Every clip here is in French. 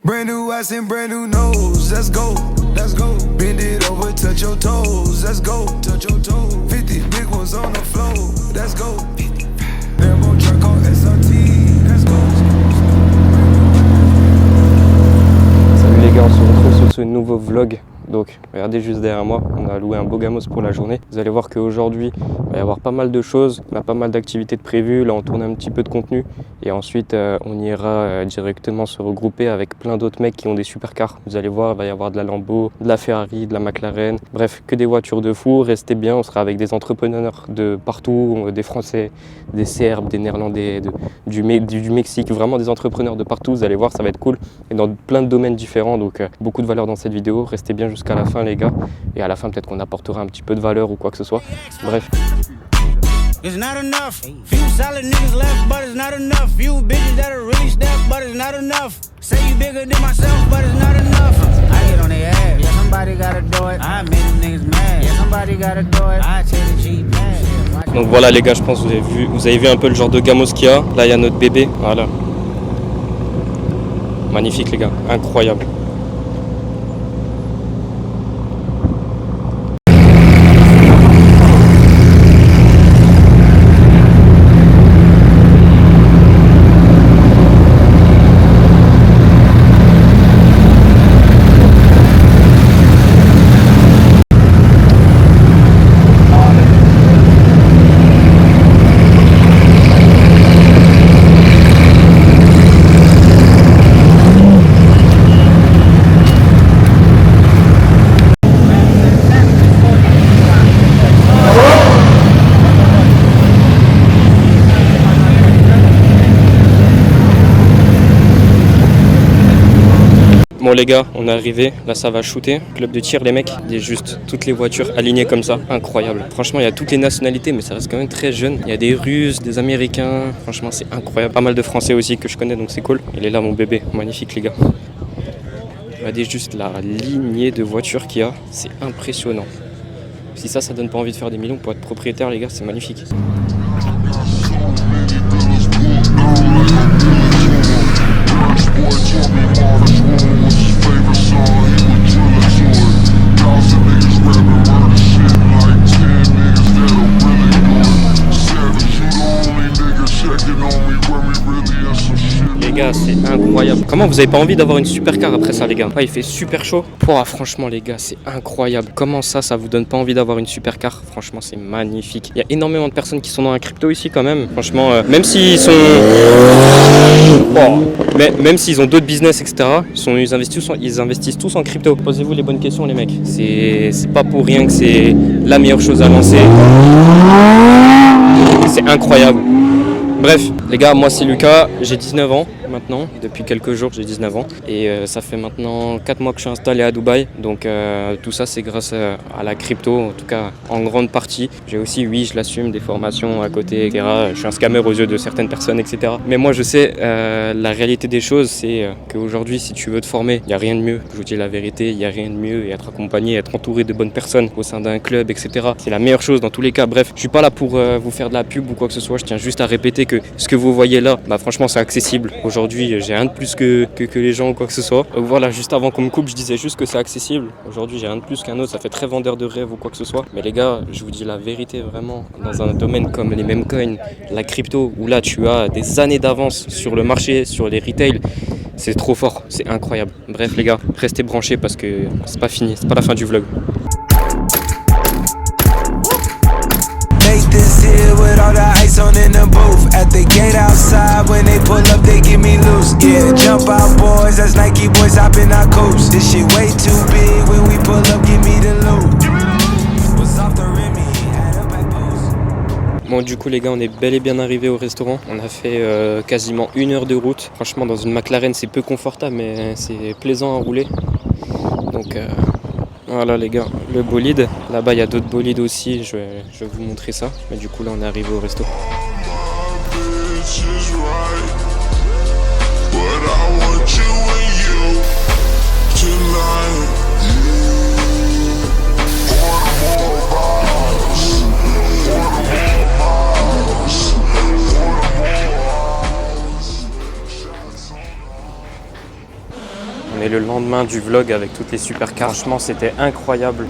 Brand new ass and brand new nose, let's go, let's go. Bend it over, touch your toes, let's go, touch your toes. 50 big ones on the floor, let's go. Lambo truck on SRT, let's go. Salut les gars, on se retrouve sur ce nouveau vlog. Donc regardez juste derrière moi, on a loué un beau gamos pour la journée. Vous allez voir qu'aujourd'hui, il va y avoir pas mal de choses, on a pas mal d'activités de prévues. Là on tourne un petit peu de contenu et ensuite on ira directement se regrouper avec plein d'autres mecs qui ont des supercars. Vous allez voir, il va y avoir de la Lambo, de la Ferrari, de la McLaren, bref, que des voitures de fou. Restez bien, on sera avec des entrepreneurs de partout, des Français, des Serbes, des Néerlandais, du Mexique, vraiment des entrepreneurs de partout. Vous allez voir, ça va être cool et dans plein de domaines différents, donc beaucoup de valeur dans cette vidéo. Restez bien jusqu'à la fin les gars, et à la fin peut-être qu'on apportera un petit peu de valeur ou quoi que ce soit. Bref. It's not enough. Few solid niggas left, but it's not enough. Few bitches that are really stepped, but it's not enough. Say you bigger than myself, but it's not enough. I get on their ass. Yeah, somebody gotta do it. I made them niggas mad. Yeah, somebody gotta do it. I take the cheap pass. Donc voilà les gars, je pense que vous avez vu un peu le genre de gamos qu'il y a. Là il y a notre bébé, voilà. Magnifique les gars, incroyable. Bon les gars, on est arrivé, là ça va shooter, club de tir les mecs, il y a juste toutes les voitures alignées comme ça, incroyable. Franchement il y a toutes les nationalités mais ça reste quand même très jeune, il y a des Russes, des Américains, franchement c'est incroyable. Pas mal de Français aussi que je connais donc c'est cool. Il est là mon bébé, magnifique les gars. Regardez juste la lignée de voitures qu'il y a, c'est impressionnant. Si ça donne pas envie de faire des millions pour être propriétaire les gars, c'est magnifique. Les gars, c'est incroyable. Comment vous avez pas envie d'avoir une supercar après ça les gars? Il fait super chaud. Franchement les gars, c'est incroyable. Comment ça vous donne pas envie d'avoir une supercar? Franchement, c'est magnifique. Il y a énormément de personnes qui sont dans la crypto ici quand même. Franchement, même s'ils sont... même s'ils ont d'autres business, etc., ils investissent tous en crypto. Posez-vous les bonnes questions les mecs. C'est pas pour rien que c'est la meilleure chose à lancer. C'est incroyable. Bref, les gars, moi c'est Lucas, j'ai 19 ans maintenant, depuis quelques jours j'ai 19 ans et ça fait maintenant 4 mois que je suis installé à Dubaï, donc tout ça c'est grâce à la crypto, en tout cas en grande partie. J'ai aussi, oui je l'assume, des formations à côté, etc. Je suis un scammer aux yeux de certaines personnes, etc. Mais moi je sais, la réalité des choses c'est qu'aujourd'hui si tu veux te former, il n'y a rien de mieux, je vous dis la vérité, il n'y a rien de mieux, et être accompagné, être entouré de bonnes personnes au sein d'un club, etc. C'est la meilleure chose dans tous les cas. Bref, je suis pas là pour vous faire de la pub ou quoi que ce soit, je tiens juste à répéter que ce que vous voyez là, franchement c'est accessible. Aujourd'hui j'ai rien de plus que les gens ou quoi que ce soit. Donc voilà, juste avant qu'on me coupe je disais juste que c'est accessible. Aujourd'hui j'ai rien de plus qu'un autre, ça fait très vendeur de rêve ou quoi que ce soit. Mais les gars, je vous dis la vérité vraiment, dans un domaine comme les meme coins, la crypto, où là tu as des années d'avance sur le marché, sur les retail, c'est trop fort, c'est incroyable. Bref les gars, restez branchés parce que c'est pas fini, c'est pas la fin du vlog. This here with all the ice on in the booth. At the gate outside, when they pull up, they get me loose. Yeah, jump out, boys. That's Nike boys hopping our coast. This shit way too big. When we pull up, give me the loot. Was off the Remy, had a back post. Bon du coup les gars, on est bel et bien arrivé au restaurant. On a fait quasiment 1 heure de route. Franchement dans une McLaren c'est peu confortable mais c'est plaisant à rouler. Donc voilà les gars, le bolide. Là-bas il y a d'autres bolides aussi, je vais vous montrer ça. Mais du coup là on est arrivé au resto. On est le lendemain du vlog avec toutes les supercars. Franchement, c'était incroyable.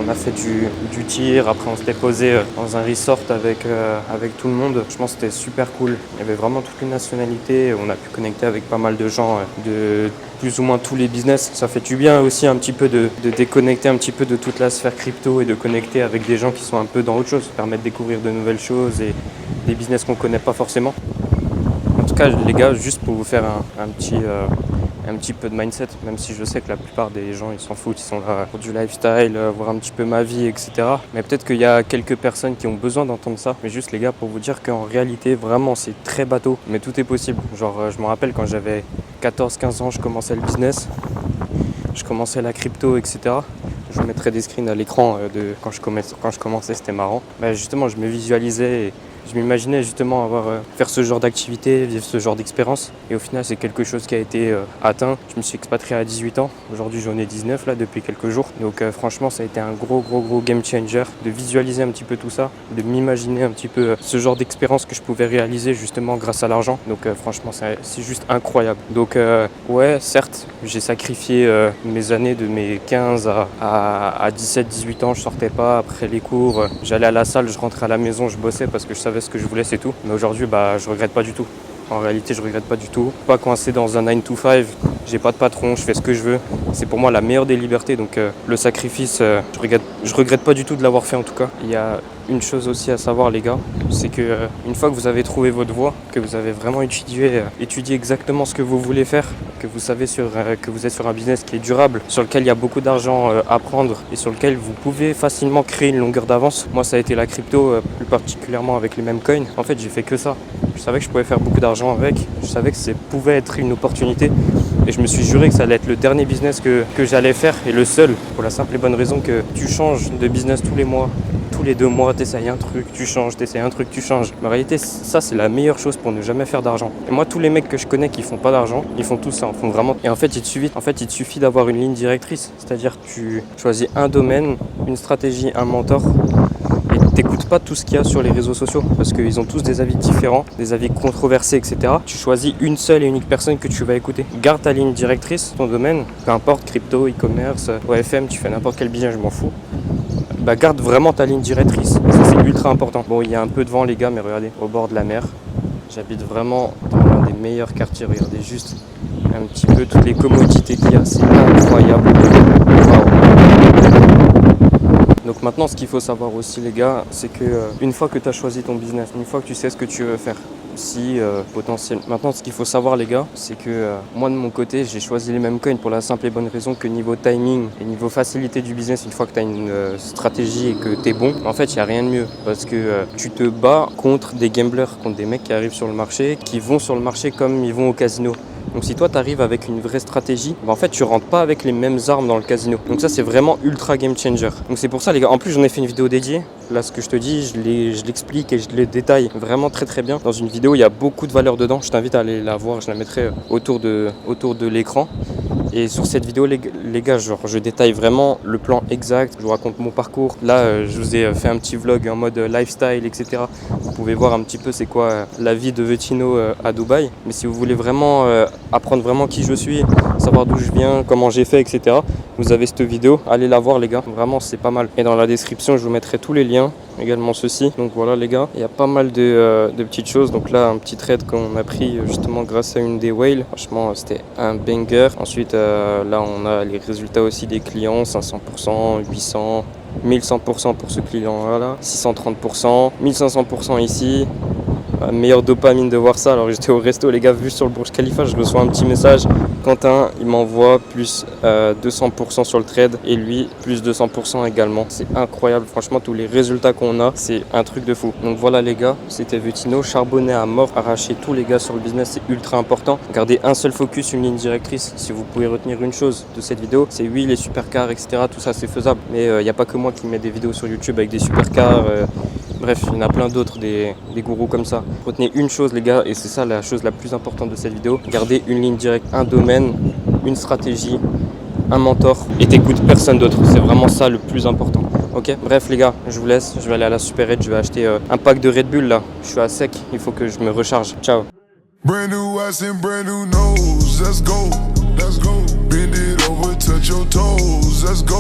On a fait du tir. Après, on s'était posé dans un resort avec tout le monde. Franchement, c'était super cool. Il y avait vraiment toutes les nationalités. On a pu connecter avec pas mal de gens de plus ou moins tous les business. Ça fait du bien aussi un petit peu de déconnecter un petit peu de toute la sphère crypto et de connecter avec des gens qui sont un peu dans autre chose. Ça permet de découvrir de nouvelles choses et des business qu'on connaît pas forcément. En tout cas, les gars, juste pour vous faire un petit peu de mindset, même si je sais que la plupart des gens ils s'en foutent, ils sont là pour du lifestyle, voir un petit peu ma vie, etc. Mais peut-être qu'il y a quelques personnes qui ont besoin d'entendre ça. Mais juste les gars, pour vous dire qu'en réalité, vraiment, c'est très bateau, mais tout est possible. Genre, je me rappelle quand j'avais 14-15 ans, je commençais le business, je commençais la crypto, etc. Je vous mettrai des screens à l'écran de quand je commençais, c'était marrant. Bah, justement, je me visualisais et je m'imaginais justement faire ce genre d'activité, vivre ce genre d'expérience. Et au final, c'est quelque chose qui a été atteint. Je me suis expatrié à 18 ans. Aujourd'hui, j'en ai 19 là depuis quelques jours. Donc franchement, ça a été un gros game changer de visualiser un petit peu tout ça, de m'imaginer un petit peu ce genre d'expérience que je pouvais réaliser justement grâce à l'argent. Donc franchement, c'est juste incroyable. Donc ouais, certes, j'ai sacrifié mes années de mes 15 à 17-18 ans. Je sortais pas après les cours. J'allais à la salle, je rentrais à la maison, je bossais parce que je savais ce que je voulais, c'est tout. Mais aujourd'hui, je regrette pas du tout. En réalité, je regrette pas du tout. Pas coincé dans un 9 to 5, j'ai pas de patron, je fais ce que je veux. C'est pour moi la meilleure des libertés. Donc le sacrifice, je regrette pas du tout de l'avoir fait en tout cas. Il y a une chose aussi à savoir les gars, c'est que une fois que vous avez trouvé votre voie, que vous avez vraiment étudié exactement ce que vous voulez faire, que vous savez que vous êtes sur un business qui est durable, sur lequel il y a beaucoup d'argent à prendre et sur lequel vous pouvez facilement créer une longueur d'avance. Moi, ça a été la crypto, plus particulièrement avec les mêmes coins. En fait, j'ai fait que ça. Je savais que je pouvais faire beaucoup d'argent avec, je savais que ça pouvait être une opportunité et je me suis juré que ça allait être le dernier business que j'allais faire et le seul, pour la simple et bonne raison que tu changes de business tous les mois. Tous les 2 mois, t'essayes un truc, tu changes, t'essayes un truc, tu changes. Mais en réalité, ça, c'est la meilleure chose pour ne jamais faire d'argent. Et moi, tous les mecs que je connais qui font pas d'argent, ils font tout ça, ils font vraiment. Et en fait, il te suffit d'avoir une ligne directrice. C'est-à-dire que tu choisis un domaine, une stratégie, un mentor. Et t'écoutes pas tout ce qu'il y a sur les réseaux sociaux parce qu'ils ont tous des avis différents, des avis controversés, etc. Tu choisis une seule et unique personne que tu vas écouter. Garde ta ligne directrice, ton domaine, peu importe, crypto, e-commerce, OFM, tu fais n'importe quel business, je m'en fous. Garde vraiment ta ligne directrice, ça c'est ultra important. Bon, il y a un peu de vent les gars, mais regardez, au bord de la mer. J'habite vraiment dans l'un des meilleurs quartiers, regardez juste un petit peu toutes les commodités qu'il y a, c'est incroyable. Wow. Donc maintenant, ce qu'il faut savoir aussi les gars, c'est que une fois que tu as choisi ton business, une fois que tu sais ce que tu veux faire, potentiel. Maintenant, ce qu'il faut savoir les gars, c'est que moi de mon côté, j'ai choisi les mêmes coins pour la simple et bonne raison que niveau timing et niveau facilité du business, une fois que tu as une stratégie et que tu es bon, en fait, il n'y a rien de mieux parce que tu te bats contre des gamblers, contre des mecs qui arrivent sur le marché, qui vont sur le marché comme ils vont au casino. Donc si toi tu arrives avec une vraie stratégie, en fait tu rentres pas avec les mêmes armes dans le casino. Donc ça c'est vraiment ultra game changer. Donc c'est pour ça les gars, en plus j'en ai fait une vidéo dédiée. Là ce que je te dis, je l'explique et je le détaille vraiment très bien. Dans une vidéo il y a beaucoup de valeur dedans, je t'invite à aller la voir, je la mettrai autour de l'écran. Et sur cette vidéo les gars, genre je détaille vraiment le plan exact, je vous raconte mon parcours. Là je vous ai fait un petit vlog en mode lifestyle, etc. Vous pouvez voir un petit peu c'est quoi la vie de Vetino à Dubaï. Mais si vous voulez vraiment apprendre vraiment qui je suis, savoir d'où je viens, comment j'ai fait, etc. Vous avez cette vidéo, allez la voir les gars, vraiment c'est pas mal. Et dans la description je vous mettrai tous les liens, également ceci. Donc voilà les gars, il y a pas mal de petites choses. Donc là un petit trade qu'on a pris justement grâce à une des whales. Franchement c'était un banger. Ensuite là on a les résultats aussi des clients, 500%, 800%. 1100% pour ce client là, 630%, 1500% ici. Meilleure dopamine de voir ça. Alors j'étais au resto les gars, vu sur le Burj Khalifa, je reçois un petit message. Quentin il m'envoie plus 200% sur le trade et lui plus 200% également. C'est incroyable, franchement tous les résultats qu'on a, c'est un truc de fou. Donc voilà les gars, c'était Vetino, charbonné à mort, arracher tous les gars sur le business, c'est ultra important. Gardez un seul focus, une ligne directrice. Si vous pouvez retenir une chose de cette vidéo, c'est oui les supercars, etc. Tout ça c'est faisable. Mais il n'y a pas que moi qui mets des vidéos sur YouTube avec des supercars. Bref, il y en a plein d'autres, des gourous comme ça. Retenez une chose les gars, et c'est ça la chose la plus importante de cette vidéo. Gardez une ligne directe, un domaine, une stratégie, un mentor, et t'écoutes personne d'autre. C'est vraiment ça le plus important. Ok, bref les gars, je vous laisse. Je vais aller à la supérette, je vais acheter un pack de Red Bull là. Je suis à sec, il faut que je me recharge. Ciao. Brand new ass and brand new nose, let's go, let's go. your toes, let's go.